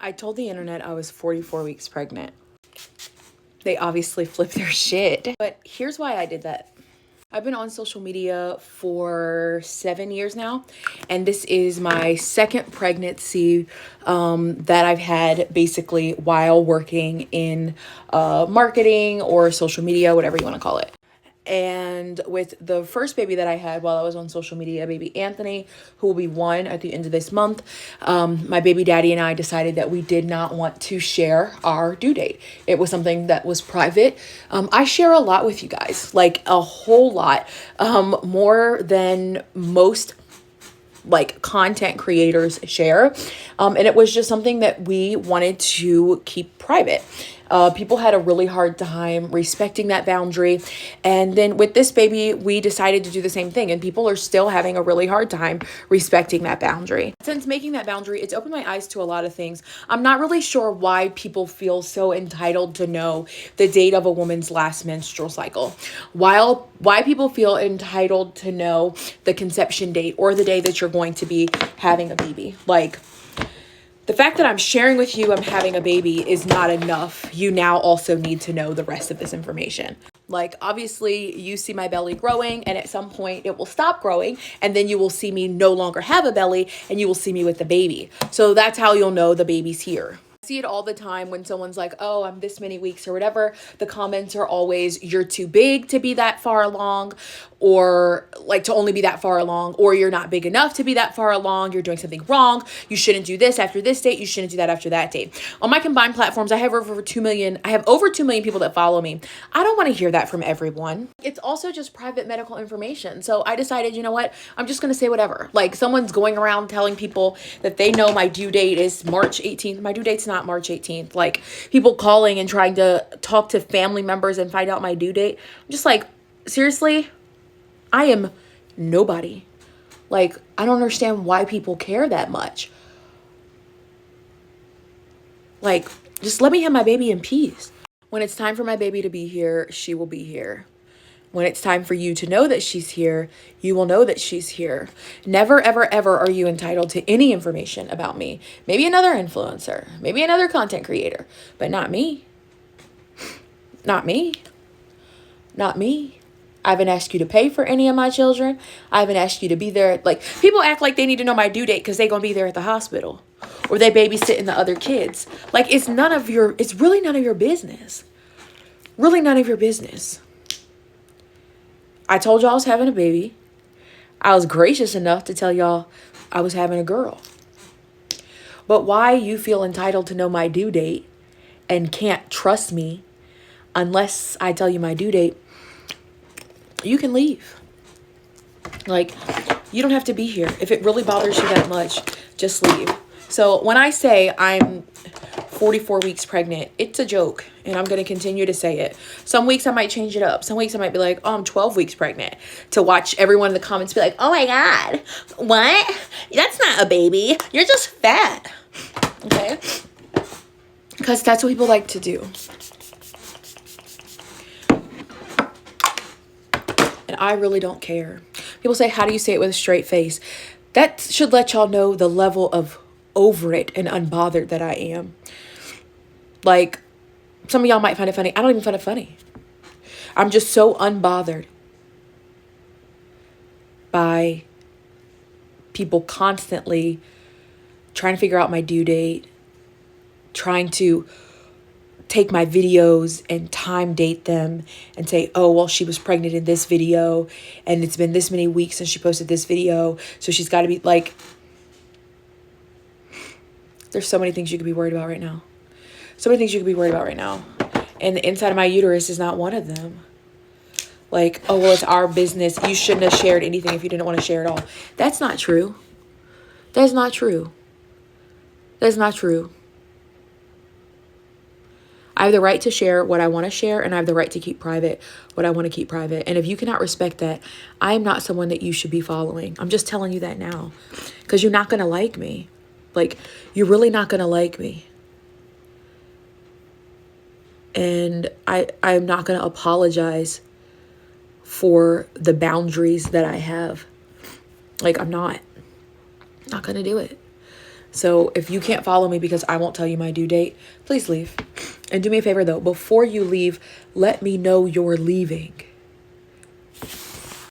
I told the internet I was 44 weeks pregnant. They obviously flipped their shit. But here's why I did that. I've been on social media for 7 years now, and this is my second pregnancy that I've had basically while working in marketing or social media, whatever you want to call it. And with the first baby that I had while I was on social media, baby Anthony, who will be 1 at the end of this month, my baby daddy and I decided that we did not want to share our due date. It was something that was private. I share a lot with you guys, like a whole lot, more than most like content creators share. And it was just something that we wanted to keep private. People had a really hard time respecting that boundary. And then with this baby, we decided to do the same thing. And people are still having a really hard time respecting that boundary. Since making that boundary, it's opened my eyes to a lot of things. I'm not really sure why people feel so entitled to know the date of a woman's last menstrual cycle. Why people feel entitled to know the conception date or the day that you're going to be having a baby. Like, the fact that I'm sharing with you I'm having a baby is not enough. You now also need to know the rest of this information. Like, obviously, you see my belly growing, and at some point it will stop growing, and then you will see me no longer have a belly, and you will see me with the baby. So that's how you'll know the baby's here. I see it all the time when someone's like, oh, I'm this many weeks or whatever. The comments are always, you're too big to be that far along, or like to only be that far along, or you're not big enough to be that far along. You're doing something wrong. You shouldn't do this after this date. You shouldn't do that after that date. On my combined platforms, I have over 2 million people that follow me. I don't want to hear that from everyone. It's also just private medical information. So I decided, you know what? I'm just going to say whatever. Like, someone's going around telling people that they know my due date is March 18th. My due date's not March 18th. Like, people calling and trying to talk to family members and find out my due date. I'm just like, seriously? I am nobody. Like, I don't understand why people care that much. Like, just let me have my baby in peace. When it's time for my baby to be here, she will be here. When it's time for you to know that she's here, you will know that she's here. Never, ever, ever are you entitled to any information about me. Maybe another influencer, maybe another content creator, but not me. Not me. Not me. I haven't asked you to pay for any of my children. I haven't asked you to be there. Like, people act like they need to know my due date because they're going to be there at the hospital, or they babysitting the other kids. Like, it's really none of your business. Really none of your business. I told y'all I was having a baby. I was gracious enough to tell y'all I was having a girl. But why you feel entitled to know my due date and can't trust me unless I tell you my due date, you can leave. Like, you don't have to be here. If it really bothers you that much, just leave. So when I say I'm 44 weeks pregnant, it's a joke, and I'm going to continue to say it. Some weeks I might change it up. Some weeks I might be like, oh, I'm 12 weeks pregnant, to watch everyone in the comments be like, oh my God, what? That's not a baby. You're just fat. Okay? Because that's what people like to do. And I really don't care. People say, how do you say it with a straight face? That should let y'all know the level of over it and unbothered that I am. Like, some of y'all might find it funny. I don't even find it funny. I'm just so unbothered by people constantly trying to figure out my due date, trying to take my videos and time date them and say, oh, well, she was pregnant in this video and it's been this many weeks since she posted this video, so she's got to be like, there's so many things you could be worried about right now. So many things you could be worried about right now. And the inside of my uterus is not one of them. Like, oh, well, it's our business. You shouldn't have shared anything if you didn't want to share it all. That's not true. That's not true. That's not true. I have the right to share what I want to share, and I have the right to keep private what I want to keep private. And if you cannot respect that, I am not someone that you should be following. I'm just telling you that now, because you're not going to like me. Like, you're really not going to like me. And I'm not going to apologize for the boundaries that I have. Like, I'm not going to do it. So if you can't follow me because I won't tell you my due date, please leave. And do me a favor though, before you leave, let me know you're leaving.